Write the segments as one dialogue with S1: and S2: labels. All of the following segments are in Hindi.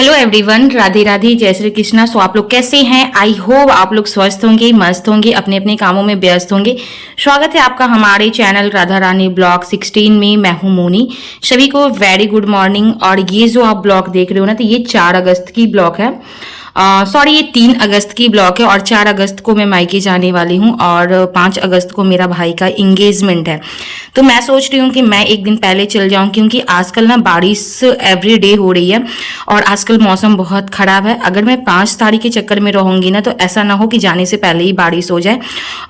S1: हेलो एवरीवन, राधे राधे, जय श्री कृष्णा। सो आप लोग कैसे हैं? आई होप आप लोग स्वस्थ होंगे, मस्त होंगे, अपने अपने कामों में व्यस्त होंगे। स्वागत है आपका हमारे चैनल राधा रानी ब्लॉग 16 में। मैं हूं मोनी। सभी को वेरी गुड मॉर्निंग। और ये जो आप ब्लॉग देख रहे हो ना, तो ये 4 अगस्त की ब्लॉग है। सॉरी, ये 3 अगस्त की ब्लॉग है और 4 अगस्त को मैं मायके जाने वाली हूँ और 5 अगस्त को मेरा भाई का इंगेजमेंट है। तो मैं सोच रही हूँ कि मैं एक दिन पहले चल जाऊँ, क्योंकि आजकल ना बारिश एवरी डे हो रही है और आजकल मौसम बहुत खराब है। अगर मैं 5 तारीख के चक्कर में रहूंगी ना, तो ऐसा ना हो कि जाने से पहले ही बारिश हो जाए।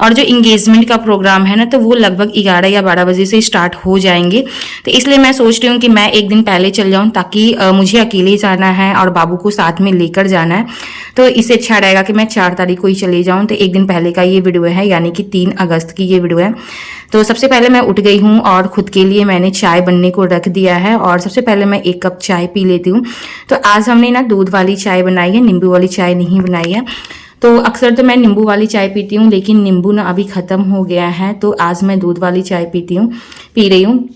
S1: और जो इंगेजमेंट का प्रोग्राम है ना, तो वो लगभग 11 या 12 बजे से स्टार्ट हो जाएंगे। तो इसलिए मैं सोच रही हूँ कि मैं एक दिन पहले चल जाऊँ, ताकि मुझे अकेले जाना है और बाबू को साथ में लेकर जाना है। तो इससे अच्छा रहेगा कि मैं 4 तारीख को ही चले जाऊं। तो एक दिन पहले का ये वीडियो है, यानी कि 3 अगस्त की ये वीडियो है। तो सबसे पहले मैं उठ गई हूं और खुद के लिए मैंने चाय बनने को रख दिया है। और सबसे पहले मैं 1 कप चाय पी लेती हूँ। तो आज हमने ना दूध वाली चाय बनाई है, नींबू वाली चाय नहीं बनाई है। तो अक्सर तो मैं नींबू वाली चाय पीती हूँ, लेकिन नींबू ना अभी ख़त्म हो गया है, तो आज मैं दूध वाली चाय पी रही हूँ।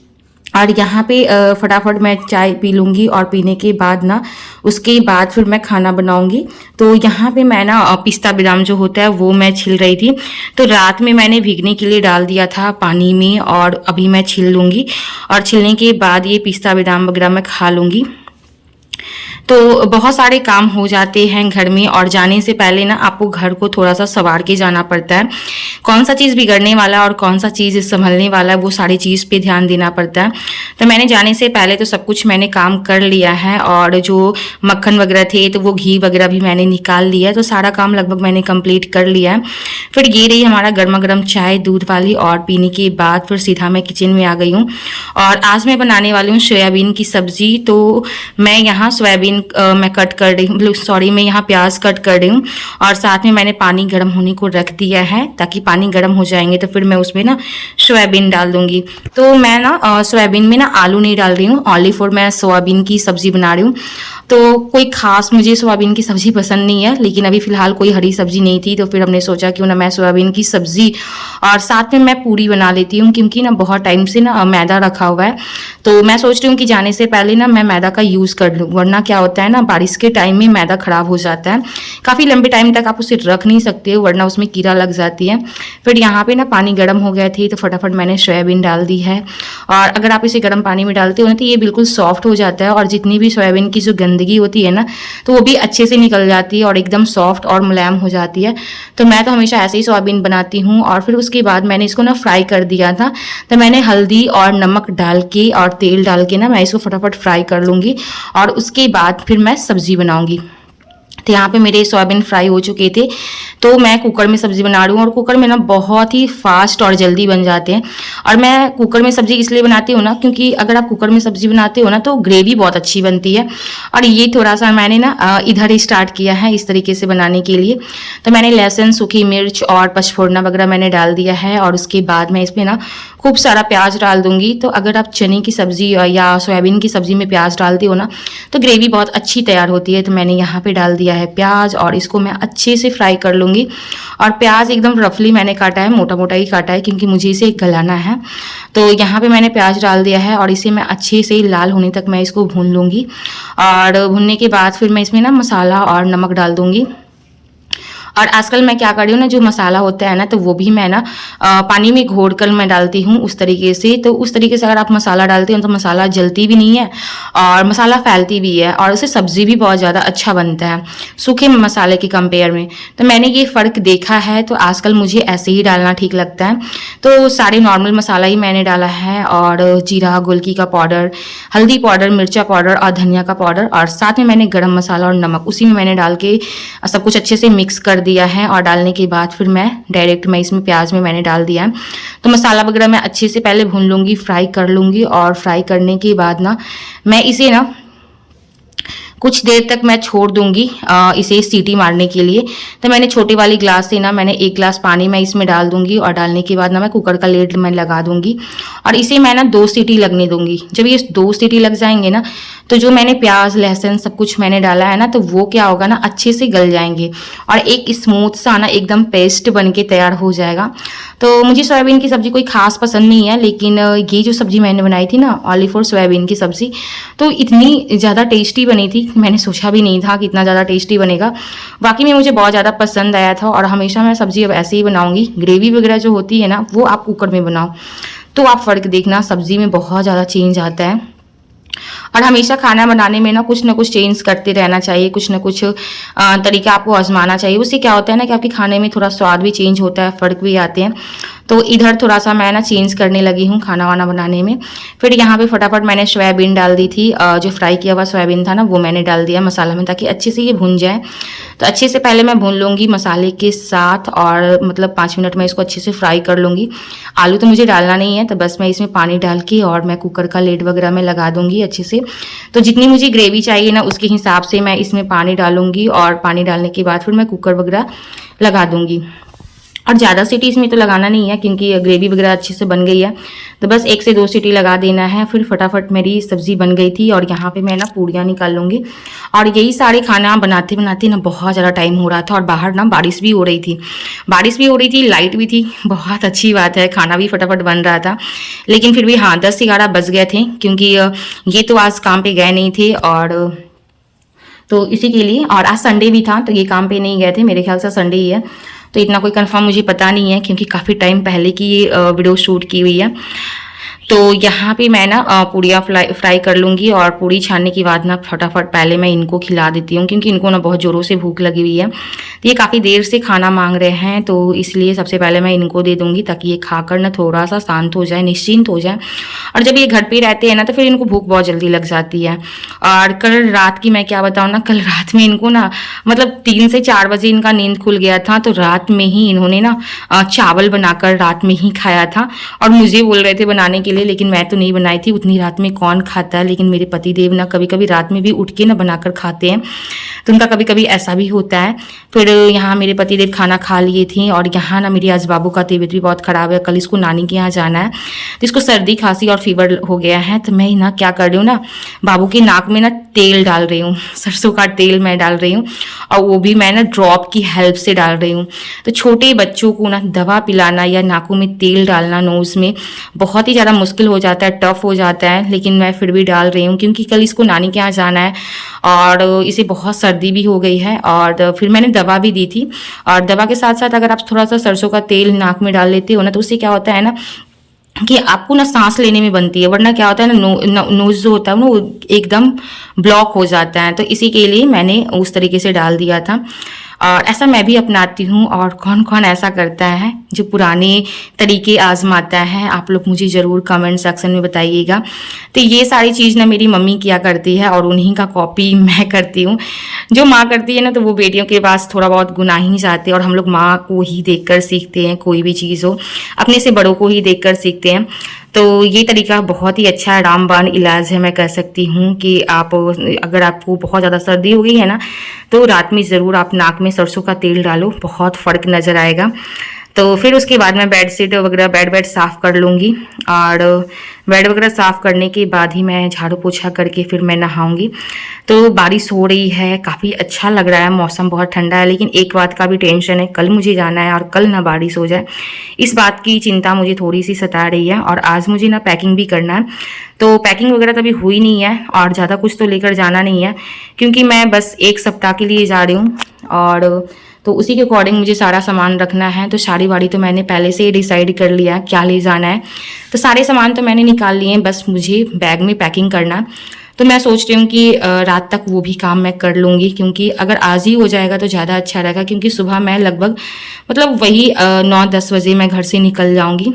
S1: और यहाँ पे फटाफट मैं चाय पी लूँगी और पीने के बाद ना, उसके बाद फिर मैं खाना बनाऊँगी। तो यहाँ पे मैं ना पिस्ता बादाम जो होता है वो मैं छिल रही थी। तो रात में मैंने भीगने के लिए डाल दिया था पानी में, और अभी मैं छिल लूँगी और छिलने के बाद ये पिस्ता बादाम वगैरह मैं खा लूँगी। तो बहुत सारे काम हो जाते हैं घर में, और जाने से पहले ना आपको घर को थोड़ा सा संवार के जाना पड़ता है। कौन सा चीज़ बिगड़ने वाला है और कौन सा चीज़ संभलने वाला है, वो सारी चीज़ पे ध्यान देना पड़ता है। तो मैंने जाने से पहले तो सब कुछ मैंने काम कर लिया है, और जो मक्खन वगैरह थे तो वो घी वगैरह भी मैंने निकाल लिया है। तो सारा काम लगभग मैंने कंप्लीट कर लिया है। फिर ये रही हमारा गर्मा गर्म चाय दूध वाली, और पीने के बाद फिर सीधा मैं किचन में आ गई हूँ। और आज मैं बनाने वाली हूँ सोयाबीन की सब्जी। तो मैं यहाँ सोयाबीन मैं कट कर रही हूँ, सॉरी, मैं यहाँ प्याज कट कर रही हूँ। और साथ में मैंने पानी गर्म होने को रख दिया है, ताकि पानी गर्म हो जाएंगे तो फिर मैं उसमें ना सोयाबीन डाल दूंगी। तो मैं ना सोयाबीन में ना आलू नहीं डाल रही हूँ, ओनली फॉर मैं सोयाबीन की सब्जी बना रही हूँ। तो कोई खास मुझे सोयाबीन की सब्जी पसंद नहीं है, लेकिन अभी फिलहाल कोई हरी सब्जी नहीं थी, तो फिर हमने सोचा क्यों ना मैं सोयाबीन की सब्जी और साथ में मैं पूरी बना लेती हूँ। क्योंकि ना बहुत टाइम से ना मैदा रखा हुआ है, तो मैं सोच रही हूँ कि जाने से पहले ना मैं मैदा का यूज़ कर लूँ, वरना क्या होता है ना, बारिश के टाइम में मैदा ख़राब हो जाता है। काफ़ी लंबे टाइम तक आप उसे रख नहीं सकते हो, वरना उसमें कीड़ा लग जाती है। फिर यहाँ पे ना पानी गर्म हो गए थे, तो फटाफट मैंने सोयाबीन डाल दी है। और अगर आप इसे गर्म पानी में डालते हो ना, तो ये बिल्कुल सॉफ्ट हो जाता है, और जितनी भी सोयाबीन की जो गंदगी होती है ना, तो वो भी अच्छे से निकल जाती है और एकदम सॉफ्ट और मुलायम हो जाती है। तो मैं तो हमेशा ऐसे ही सोयाबीन बनाती हूँ। और फिर उसके बाद मैंने इसको ना फ्राई कर दिया था। तो मैंने हल्दी और नमक डाल के और तेल डाल के ना मैं इसको फटाफट फ्राई कर लूँगी, और उसके बाद फिर मैं सब्जी बनाऊँगी। तो यहाँ पे मेरे सोयाबीन फ्राई हो चुके थे, तो मैं कुकर में सब्जी बना रही हूँ। और कुकर में ना बहुत ही फास्ट और जल्दी बन जाते हैं। और मैं कुकर में सब्जी इसलिए बनाती हूँ ना, क्योंकि अगर आप कुकर में सब्जी बनाते हो ना, तो ग्रेवी बहुत अच्छी बनती है। और ये थोड़ा सा मैंने ना इधर ही स्टार्ट किया है इस तरीके से बनाने के लिए। तो मैंने लहसुन, सूखी मिर्च और पचफोड़ना वगैरह मैंने डाल दिया है, और उसके बाद मैं इसमें ना खूब सारा प्याज डाल दूंगी। तो अगर आप चने की सब्जी या सोयाबीन की सब्जी में प्याज डालते हो ना, तो ग्रेवी बहुत अच्छी तैयार होती है। तो मैंने यहाँ पे डाल दिया है प्याज, और इसको मैं अच्छे से फ्राई कर लूँगी। और प्याज एकदम रफली मैंने काटा है, मोटा मोटा ही काटा है, क्योंकि मुझे इसे गलाना है। तो यहाँ पे मैंने प्याज डाल दिया है, और इसे मैं अच्छे से लाल होने तक मैं इसको भून लूँगी। और भूनने के बाद फिर मैं इसमें ना मसाला और नमक डाल दूँगी। और आजकल मैं क्या कर रही हूँ ना, जो मसाला होता है ना, तो वो भी मैं ना पानी में घोल कर मैं डालती हूँ उस तरीके से। तो उस तरीके से अगर आप मसाला डालते हो तो मसाला जलती भी नहीं है और मसाला फैलती भी है, और उससे सब्जी भी बहुत ज़्यादा अच्छा बनता है सूखे मसाले के कंपेयर में। तो मैंने ये फ़र्क देखा है, तो आजकल मुझे ऐसे ही डालना ठीक लगता है। तो सारे नॉर्मल मसाला ही मैंने डाला है, और जीरा, गोलकी का पाउडर, हल्दी पाउडर, मिर्चा पाउडर और धनिया का पाउडर, और साथ में मैंने गरम मसाला और नमक उसी में मैंने डाल के सब कुछ अच्छे से मिक्स कर दिया है। और डालने के बाद फिर मैं डायरेक्ट इसमें प्याज में मैंने डाल दिया है। तो मसाला वगैरह मैं अच्छे से पहले भून लूँगी, फ्राई कर लूँगी। और फ्राई करने के बाद ना मैं इसे ना कुछ देर तक मैं छोड़ दूंगी इसे सीटी मारने के लिए। तो मैंने छोटी वाली ग्लास से ना मैंने 1 गिलास पानी मैं इसमें डाल दूंगी, और डालने के बाद ना मैं कुकर का लिड मैं लगा दूंगी, और इसे मैं ना 2 सीटी लगने दूंगी। जब ये 2 सीटी लग जाएंगे ना, तो जो मैंने प्याज, लहसुन सब कुछ मैंने डाला है ना, तो वो क्या होगा ना, अच्छे से गल जाएंगे और एक स्मूथ सा ना एकदम पेस्ट बन के तैयार हो जाएगा। तो मुझे सोयाबीन की सब्जी कोई खास पसंद नहीं है, लेकिन ये जो सब्जी मैंने बनाई थी ना, ओनली फॉर सोयाबीन की सब्जी, तो इतनी ज़्यादा टेस्टी बनी थी मैंने सोचा भी नहीं था कि इतना ज़्यादा टेस्टी बनेगा। वाकई में मुझे बहुत ज़्यादा पसंद आया था और हमेशा मैं सब्ज़ी अब ऐसे ही बनाऊँगी। ग्रेवी वगैरह जो होती है ना वो आप कुकर में बनाओ तो आप फ़र्क देखना, सब्ज़ी में बहुत ज़्यादा चेंज आता है। और हमेशा खाना बनाने में ना कुछ चेंज करते रहना चाहिए, कुछ ना कुछ तरीका आपको आजमाना चाहिए। उससे क्या होता है ना कि आपके खाने में थोड़ा स्वाद भी चेंज होता है, फ़र्क भी आते हैं। तो इधर थोड़ा सा मैं ना चेंज करने लगी हूँ खाना वाना बनाने में। फिर यहाँ पे फटाफट मैंने सोयाबीन डाल दी थी, जो फ्राई किया हुआ सोयाबीन था ना वो मैंने डाल दिया मसाला में, ताकि अच्छे से ये भुन जाए। तो अच्छे से पहले मैं भून लूँगी मसाले के साथ और मतलब 5 मिनट में इसको अच्छे से फ्राई कर लूँगी। आलू तो मुझे डालना नहीं है, तो बस मैं इसमें पानी डाल के और मैं कुकर का लेड वगैरह में लगा दूँगी अच्छे से। तो जितनी मुझे ग्रेवी चाहिए ना उसके हिसाब से मैं इसमें पानी डालूँगी और पानी डालने के बाद फिर मैं कुकर वगैरह लगा दूँगी। और ज़्यादा सीटी इसमें तो लगाना नहीं है क्योंकि ग्रेवी वगैरह अच्छे से बन गई है। तो बस 1 से 2 सीटी लगा देना है। फिर फटाफट मेरी सब्ज़ी बन गई थी और यहाँ पे मैं ना पूड़ियाँ निकाल लूँगी। और यही सारे खाना बनाते बनाते ना बहुत ज़्यादा टाइम हो रहा था और बाहर ना बारिश भी हो रही थी, लाइट भी थी। बहुत अच्छी बात है, खाना भी फटाफट बन रहा था। लेकिन फिर भी हाँ 10 से 11 बज गए थे क्योंकि ये तो आज काम पे गए नहीं थे और तो इसी के लिए। और आज संडे भी था तो ये काम पे नहीं गए थे, मेरे ख्याल से संडे ही है। तो इतना कोई कंफर्म मुझे पता नहीं है क्योंकि काफ़ी टाइम पहले की ये वीडियो शूट की हुई है। तो यहाँ पे मैं ना पूड़ियाँ फ्राई कर लूँगी और पूड़ी छानने के बाद ना फटाफट पहले मैं इनको खिला देती हूँ क्योंकि इनको ना बहुत ज़ोरों से भूख लगी हुई है। तो ये काफ़ी देर से खाना मांग रहे हैं तो इसलिए सबसे पहले मैं इनको दे दूँगी ताकि ये खाकर ना थोड़ा सा शांत हो जाए, निश्चिंत हो जाए। और जब ये घर पे रहते हैं ना तो फिर इनको भूख बहुत जल्दी लग जाती है। और कल रात की मैं क्या बताऊँ ना, कल रात में इनको ना मतलब 3 से 4 बजे इनका नींद खुल गया था। तो रात में ही इन्होंने ना चावल बनाकर रात में ही खाया था और मुझे बोल रहे थे बनाने के लिए, लेकिन मैं तो नहीं बनाई थी। उतनी रात में कौन खाता है, लेकिन मेरे पति देव ना कभी कभी रात में भी उठ के ना बनाकर खाते हैं। तो उनका कभी कभी ऐसा भी होता है। फिर यहाँ मेरे पति देव खाना खा लिए थे और यहाँ ना मेरी आज बाबू का तबीयत भी बहुत ख़राब है। कल इसको नानी के यहाँ जाना है तो इसको सर्दी खांसी और फीवर हो गया है। तो मैं ना क्या कर रही हूँ ना, बाबू के नाक में ना तेल डाल रही हूँ, सरसों का तेल मैं डाल रही हूँ और वो भी मैं ना ड्रॉप की हेल्प से डाल रही हूँ। तो छोटे बच्चों को ना दवा पिलाना या नाकों में तेल डालना नोज़ में बहुत ही ज़्यादा मुश्किल हो जाता है, टफ हो जाता है, लेकिन मैं फिर भी डाल रही हूँ क्योंकि कल इसको नानी के यहाँ जाना है और इसे बहुत सर्दी भी हो गई है। और फिर मैंने दवा भी दी थी और दवा के साथ साथ अगर आप थोड़ा सा सरसों का तेल नाक में डाल लेते हो ना तो उससे क्या होता है ना कि आपको ना सांस लेने में बनती है, वरना क्या होता है ना नोज जो होता है ना वो एकदम ब्लॉक हो जाता है। तो इसी के लिए मैंने उस तरीके से डाल दिया था और ऐसा मैं भी अपनाती हूँ। और कौन कौन ऐसा करता है जो पुराने तरीके आजमाता है, आप लोग मुझे ज़रूर कमेंट सेक्शन में बताइएगा। तो ये सारी चीज़ ना मेरी मम्मी किया करती है और उन्हीं का कॉपी मैं करती हूँ। जो माँ करती है ना तो वो बेटियों के पास थोड़ा बहुत गुनाह ही जाते हैं और हम लोग माँ को ही देखकर सीखते हैं, कोई भी चीज़ हो अपने से बड़ों को ही देखकर सीखते हैं। तो ये तरीका बहुत ही अच्छा है, रामबाण इलाज है। मैं कह सकती हूँ कि आप अगर आपको बहुत ज़्यादा सर्दी हो गई है ना तो रात में ज़रूर आप नाक में सरसों का तेल डालो, बहुत फ़र्क नज़र आएगा। तो फिर उसके बाद मैं बेडशीट वगैरह बेड साफ़ कर लूँगी और बेड वगैरह साफ़ करने के बाद ही मैं झाड़ू पोछा करके फिर मैं नहाऊँगी। तो बारिश हो रही है, काफ़ी अच्छा लग रहा है, मौसम बहुत ठंडा है। लेकिन एक बात का भी टेंशन है, कल मुझे जाना है और कल ना बारिश हो जाए, इस बात की चिंता मुझे थोड़ी सी सता रही है। और आज मुझे ना पैकिंग भी करना है, तो पैकिंग वगैरह तो अभी हुई नहीं है और ज़्यादा कुछ तो लेकर जाना नहीं है क्योंकि मैं बस 1 सप्ताह के लिए जा रही हूँ और तो उसी के अकॉर्डिंग मुझे सारा सामान रखना है। तो साड़ी वाड़ी तो मैंने पहले से ही डिसाइड कर लिया है क्या ले जाना है, तो सारे सामान तो मैंने निकाल लिए हैं, बस मुझे बैग में पैकिंग करना। तो मैं सोच रही हूँ कि रात तक वो भी काम मैं कर लूँगी क्योंकि अगर आज ही हो जाएगा तो ज़्यादा अच्छा रहेगा क्योंकि सुबह मैं लगभग मतलब वही 9-10 बजे मैं घर से निकल जाऊँगी।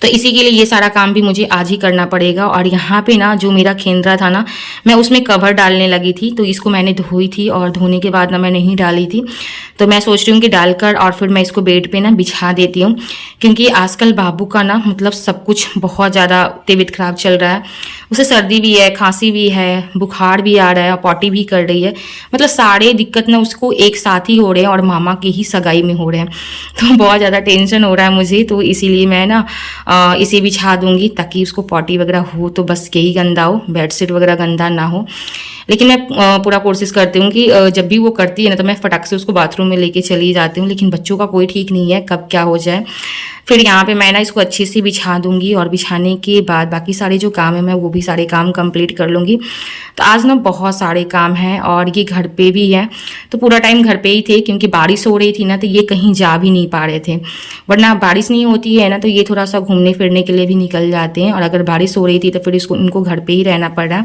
S1: तो इसी के लिए ये सारा काम भी मुझे आज ही करना पड़ेगा। और यहाँ पे ना जो मेरा खेंद्रा था ना मैं उसमें कवर डालने लगी थी, तो इसको मैंने धोई थी और धोने के बाद ना मैं नहीं डाली थी। तो मैं सोच रही हूँ कि डालकर और फिर मैं इसको बेड पे ना बिछा देती हूँ क्योंकि आजकल बाबू का ना मतलब सब कुछ बहुत ज़्यादा तबीयत खराब चल रहा है। उसे सर्दी भी है, खांसी भी है, बुखार भी आ रहा है और पॉटी भी कर रही है, मतलब सारे दिक्कत ना उसको एक साथ ही हो रहे हैं और मामा की ही सगाई में हो रहे हैं। तो बहुत ज़्यादा टेंशन हो रहा है मुझे, तो इसीलिए मैं ना इसे बिछा दूंगी ताकि उसको पॉटी वगैरह हो तो बस यही गंदा हो, बेडशीट वगैरह गंदा ना हो। लेकिन मैं पूरा कोशिश करती हूँ कि जब भी वो करती है ना तो मैं फटाक से उसको बाथरूम में लेके चली जाती हूँ, लेकिन बच्चों का कोई ठीक नहीं है कब क्या हो जाए। फिर यहाँ पे मैं ना इसको अच्छे से बिछा दूंगी और बिछाने के बाद बाकी सारे जो काम है मैं वो भी सारे काम कंप्लीट कर लूँगी। तो आज ना बहुत सारे काम हैं और ये घर पे भी है, तो पूरा टाइम घर पे ही थे क्योंकि बारिश हो रही थी ना, तो ये कहीं जा भी नहीं पा रहे थे। वरना बारिश नहीं होती है ना तो ये थोड़ा सा घूमने फिरने के लिए भी निकल जाते हैं, और अगर बारिश हो रही थी तो फिर इनको घर पे ही रहना पड़ा।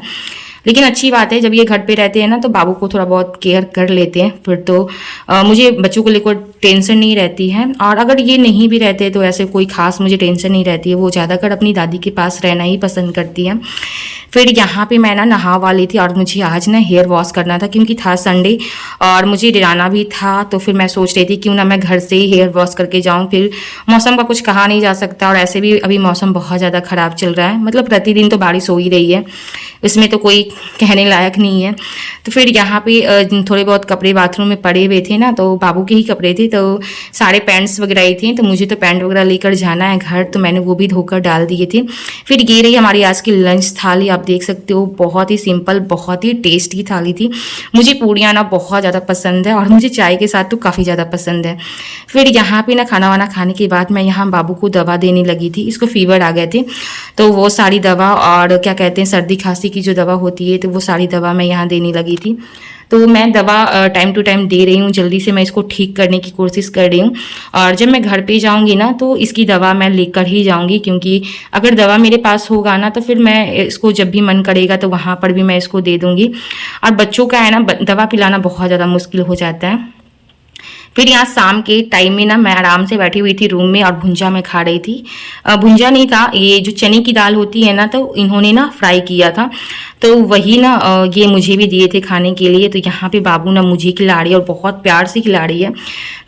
S1: लेकिन अच्छी बात है जब ये घर पे रहते हैं ना तो बाबू को थोड़ा बहुत केयर कर लेते हैं, फिर तो मुझे बच्चों को लेकर टेंशन नहीं रहती है। और अगर ये नहीं भी रहते तो ऐसे कोई खास मुझे टेंशन नहीं रहती है, वो ज़्यादातर अपनी दादी के पास रहना ही पसंद करती है। फिर यहाँ पे मैं ना नहा वाली थी और मुझे आज ना हेयर वॉश करना था क्योंकि था संडे और मुझे जाना भी था, तो फिर मैं सोच रही थी क्यों ना मैं घर से ही हेयर वॉश करके जाऊँ। फिर मौसम का कुछ कहा नहीं जा सकता और ऐसे भी अभी मौसम बहुत ज़्यादा ख़राब चल रहा है, मतलब प्रतिदिन तो बारिश हो ही रही है, इसमें तो कोई कहने लायक नहीं है। तो फिर यहाँ पे थोड़े बहुत कपड़े बाथरूम में पड़े हुए थे ना, तो बाबू के ही कपड़े थे, तो सारे पैंट्स वगैरह ही थे, तो मुझे तो पैंट वगैरह लेकर जाना है घर, तो मैंने वो भी धोकर डाल दिए थे। फिर ये रही हमारी आज की लंच थाली, आप देख सकते हो बहुत ही सिंपल बहुत ही टेस्टी थाली थी। मुझे पूड़ियाँ ना बहुत ज़्यादा पसंद है और मुझे चाय के साथ तो काफ़ी ज़्यादा पसंद है। फिर यहाँ पे ना खाना वाना खाने के बाद मैं यहाँ बाबू को दवा देने लगी थी, इसको फीवर आ गए थे, तो वो सारी दवा और क्या कहते हैं सर्दी खांसी की जो दवा होती है तो वो सारी दवा मैं यहाँ देने लगी थी। तो मैं दवा टाइम टू टाइम दे रही हूँ, जल्दी से मैं इसको ठीक करने की कोशिश कर रही हूँ। और जब मैं घर पे जाऊँगी ना तो इसकी दवा मैं लेकर ही जाऊँगी, क्योंकि अगर दवा मेरे पास होगा ना तो फिर मैं इसको जब भी मन करेगा तो वहाँ पर भी मैं इसको दे दूँगी। और बच्चों का है ना दवा पिलाना बहुत ज़्यादा मुश्किल हो जाता है। फिर यहाँ शाम के टाइम में ना मैं आराम से बैठी हुई थी रूम में और भुंजा में खा रही थी। भुंजा नहीं था, ये जो चने की दाल होती है ना तो इन्होंने ना फ्राई किया था, तो वही ना ये मुझे भी दिए थे खाने के लिए। तो यहाँ पे बाबू ना मुझे खिला रही है और बहुत प्यार से खिला रही है।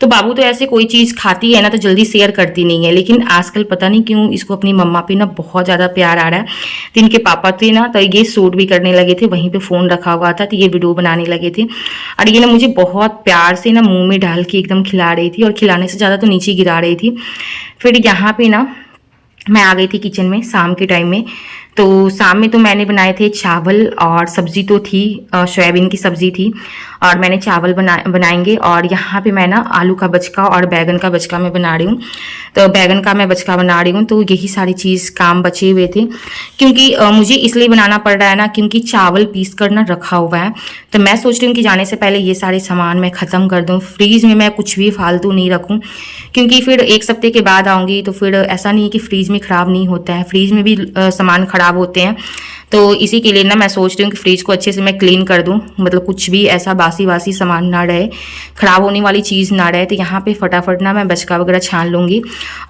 S1: तो बाबू तो ऐसे कोई चीज़ खाती है ना तो जल्दी शेयर करती नहीं है, लेकिन आजकल पता नहीं क्यों इसको अपनी मम्मा पे ना बहुत ज़्यादा प्यार आ रहा है। तो इनके पापा थे ना तो ये शूट भी करने लगे थे, वहीं पे फ़ोन रखा हुआ था तो ये वीडियो बनाने लगे थे, और ये ना मुझे बहुत प्यार से ना मुँह में डाल के एकदम खिला रही थी, और खिलाने से ज़्यादा तो नीचे गिरा रही थी। फिर यहाँ पे ना मैं आ गई थी किचन में शाम के टाइम में। तो शाम में तो मैंने बनाए थे चावल और सब्जी तो थी, सोयाबीन की सब्जी थी और मैंने चावल बनाएंगे। और यहाँ पे मैं ना आलू का बचका और बैगन का बचका मैं बना रही हूँ, तो बैगन का मैं बचका बना रही हूँ। तो यही सारी चीज़ काम बचे हुए थे, क्योंकि मुझे इसलिए बनाना पड़ रहा है ना क्योंकि चावल पीस कर ना रखा हुआ है। तो मैं सोच रही हूँ कि जाने से पहले ये सारे सामान मैं ख़त्म कर दूँ, फ्रीज़ में मैं कुछ भी फालतू नहीं रखूँ, क्योंकि फिर एक हफ्ते के बाद आऊँगी तो फिर ऐसा नहीं कि फ्रीज में ख़राब नहीं होता है, फ्रीज में भी सामान ख़राब होते हैं। तो इसी के लिए ना मैं सोच रही हूँ कि फ्रिज को अच्छे से मैं क्लीन कर दूँ, मतलब कुछ भी ऐसा बासी बासी सामान ना रहे, ख़राब होने वाली चीज़ ना रहे। तो यहाँ पे फटाफट ना मैं बचका वगैरह छान लूँगी,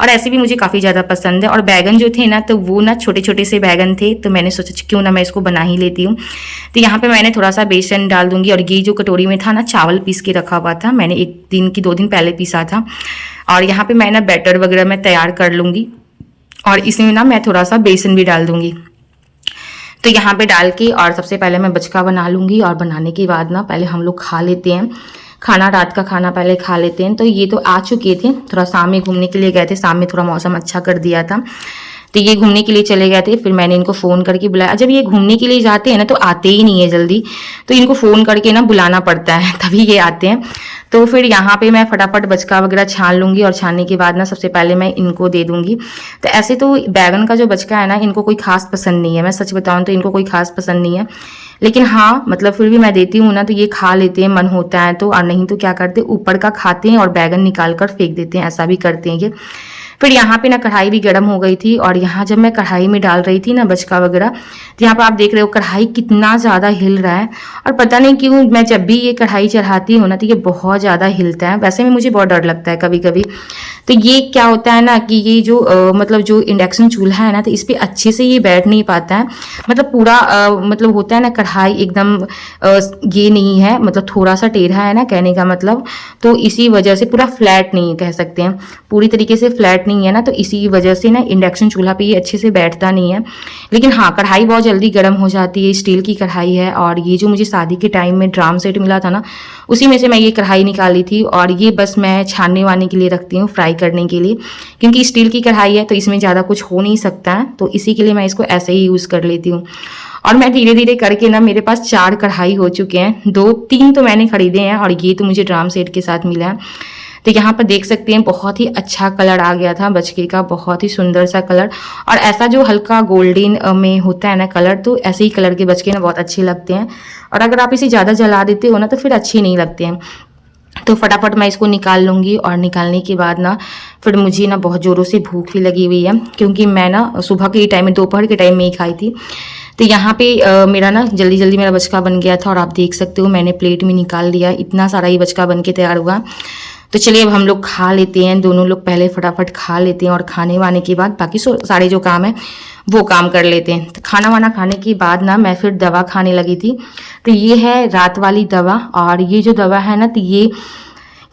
S1: और ऐसे भी मुझे काफ़ी ज़्यादा पसंद है। और बैगन जो थे ना तो वो ना छोटे छोटे से बैगन थे, तो मैंने सोचा क्यों ना मैं इसको बना ही लेती हूँ। तो यहाँ पर मैंने थोड़ा सा बेसन डाल दूँगी, और ये जो कटोरी में था ना चावल पीस के रखा हुआ था, मैंने 2 दिन पहले पीसा था। और यहाँ पर मैं ना बैटर वगैरह मैं तैयार कर लूँगी, और इसमें ना मैं थोड़ा सा बेसन भी डाल दूँगी। तो यहाँ पे डाल के और सबसे पहले मैं बचका बना लूँगी, और बनाने के बाद ना पहले हम लोग खा लेते हैं खाना, रात का खाना पहले खा लेते हैं। तो ये तो आ चुके थे, थोड़ा शाम में घूमने के लिए गए थे, शाम में थोड़ा मौसम अच्छा कर दिया था तो ये घूमने के लिए चले गए थे। फिर मैंने इनको फ़ोन करके बुलाया, जब ये घूमने के लिए जाते हैं ना तो आते ही नहीं है जल्दी, तो इनको फ़ोन करके ना बुलाना पड़ता है तभी ये आते हैं। तो फिर यहाँ पे मैं फटाफट बचका वगैरह छान लूँगी, और छानने के बाद ना सबसे पहले मैं इनको दे दूँगी। तो ऐसे तो बैगन का जो बचका है ना इनको कोई खास पसंद नहीं है, मैं सच बताऊँ तो इनको कोई खास पसंद नहीं है, लेकिन हाँ मतलब फिर भी मैं देती हूँ ना तो ये खा लेते हैं, मन होता है तो, और नहीं तो क्या करते ऊपर का खाते हैं और बैगन निकाल कर फेंक देते हैं, ऐसा भी करते हैं ये। फिर यहाँ पे ना कढ़ाई भी गर्म हो गई थी, और यहाँ जब मैं कढ़ाई में डाल रही थी ना बचका वगैरह, तो यहाँ पर आप देख रहे हो कढ़ाई कितना ज़्यादा हिल रहा है। और पता नहीं क्यों मैं जब भी ये कढ़ाई चढ़ाती हूँ ना तो ये बहुत ज़्यादा हिलता है, वैसे में मुझे बहुत डर लगता है कभी कभी। तो ये क्या होता है ना कि ये जो मतलब जो इंडक्शन चूल्हा है ना तो इस पर अच्छे से ये बैठ नहीं पाता है, मतलब पूरा मतलब होता है ना कढ़ाई एकदम ये नहीं है, मतलब थोड़ा सा टेढ़ा है ना कहने का मतलब, तो इसी वजह से पूरा फ्लैट नहीं कह सकते हैं, पूरी तरीके से फ्लैट नहीं है ना, तो इसी वजह से ना इंडक्शन चूल्हा पे ये अच्छे से बैठता नहीं है। लेकिन हाँ कढ़ाई बहुत जल्दी गर्म हो जाती है, स्टील की कढ़ाई है। और ये जो मुझे शादी के टाइम में ड्राम सेट मिला था ना उसी में से मैं ये कढ़ाई निकाली थी, और ये बस मैं छानने वाने के लिए रखती हूँ, फ्राई करने के लिए, क्योंकि स्टील की कढ़ाई है तो इसमें ज़्यादा कुछ हो नहीं सकता है, तो इसी के लिए मैं इसको ऐसे ही यूज़ कर लेती हूँ। और मैं धीरे धीरे करके ना मेरे पास 4 कढ़ाई हो चुके हैं, 2-3 तो मैंने खरीदे हैं और ये तो मुझे ड्राम सेट के साथ मिला है। तो यहाँ पर देख सकते हैं बहुत ही अच्छा कलर आ गया था बचके का, बहुत ही सुंदर सा कलर। और ऐसा जो हल्का गोल्डन में होता है ना कलर, तो ऐसे ही कलर के बचके ना बहुत अच्छे लगते हैं। और अगर आप इसे ज़्यादा जला देते हो ना तो फिर अच्छे नहीं लगते हैं। तो फटाफट मैं इसको निकाल लूँगी और निकालने के बाद ना फिर मुझे ना बहुत ज़ोरों से भूख भी लगी हुई है, क्योंकि मैं ना सुबह के टाइम में, दोपहर के टाइम में ही खाई थी। तो यहाँ पे मेरा ना जल्दी जल्दी मेरा बचका बन गया था और आप देख सकते हो मैंने प्लेट में निकाल लिया। इतना सारा ही बचका बन के तैयार हुआ। तो चलिए अब हम लोग खा लेते हैं, दोनों लोग पहले फटाफट खा लेते हैं और खाने वाने के बाद बाकी सारे जो काम है वो काम कर लेते हैं। तो खाना वाना खाने के बाद ना मैं फिर दवा खाने लगी थी। तो ये है रात वाली दवा, और ये जो दवा है ना तो ये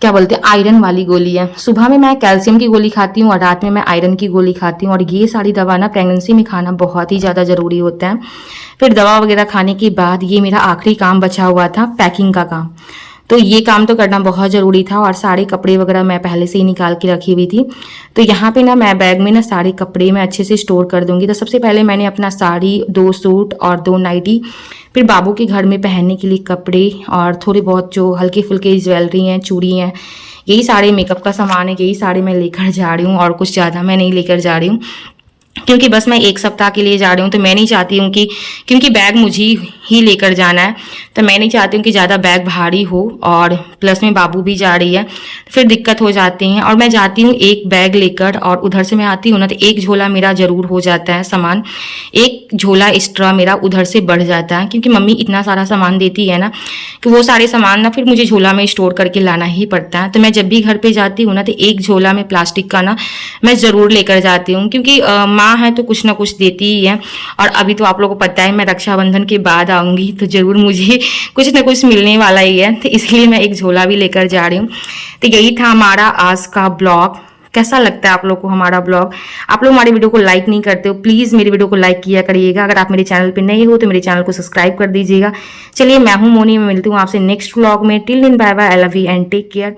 S1: क्या बोलते हैं, आयरन वाली गोली है। सुबह में मैं कैल्शियम की गोली खाती हूँ और रात में मैं आयरन की गोली खाती हूँ। और ये सारी दवा ना प्रेगनेंसी में खाना बहुत ही ज़्यादा ज़रूरी होता है। फिर दवा वगैरह खाने के बाद ये मेरा आखिरी काम बचा हुआ था, पैकिंग का काम। तो ये काम तो करना बहुत ज़रूरी था और सारे कपड़े वगैरह मैं पहले से ही निकाल के रखी हुई थी। तो यहाँ पे ना मैं बैग में ना सारे कपड़े मैं अच्छे से स्टोर कर दूंगी। तो सबसे पहले मैंने अपना साड़ी, 2 सूट और 2 नाइटी, फिर बाबू के घर में पहनने के लिए कपड़े और थोड़े बहुत जो हल्के फुल्के ज्वेलरी हैं, चूड़ी हैं, यही सारे मेकअप का सामान है, यही सारे मैं लेकर जा रही हूँ। और कुछ ज़्यादा मैं नहीं लेकर जा रही हूँ, क्योंकि बस मैं 1 सप्ताह के लिए जा रही हूँ। तो मैं नहीं चाहती हूँ कि, क्योंकि बैग मुझे ही लेकर जाना है, तो मैं नहीं चाहती हूँ कि ज़्यादा बैग भारी हो। और प्लस में बाबू भी जा रही है, फिर दिक्कत हो जाती है। और मैं जाती हूँ 1 बैग लेकर और उधर से मैं आती हूँ ना तो 1 झोला मेरा ज़रूर हो जाता है सामान, 1 झोला एक्स्ट्रा मेरा उधर से बढ़ जाता है, क्योंकि मम्मी इतना सारा सामान देती है ना कि वो सारे सामान ना फिर मुझे झोला में स्टोर करके लाना ही पड़ता है। तो मैं जब भी घर पे जाती हूँ ना तो 1 झोला में प्लास्टिक का ना मैं ज़रूर लेकर जाती हूँ, क्योंकि माँ है तो कुछ ना कुछ देती ही है। और अभी तो आप लोगों को पता है मैं रक्षाबंधन के बाद आऊँगी तो ज़रूर मुझे कुछ ना कुछ मिलने वाला ही है, तो इसलिए मैं 1 झोला भी लेकर जा रही हूँ। तो यही था हमारा आज का ब्लॉग। कैसा लगता है आप लोग को हमारा ब्लॉग? आप लोग हमारी वीडियो को लाइक नहीं करते हो, प्लीज़ मेरी वीडियो को लाइक किया करिएगा। अगर आप मेरे चैनल पे नए हो तो मेरे चैनल को सब्सक्राइब कर दीजिएगा। चलिए मैं हूँ मोनी, मैं मिलती हूँ आपसे नेक्स्ट ब्लॉग में। Till then bye bye, I love you and take care.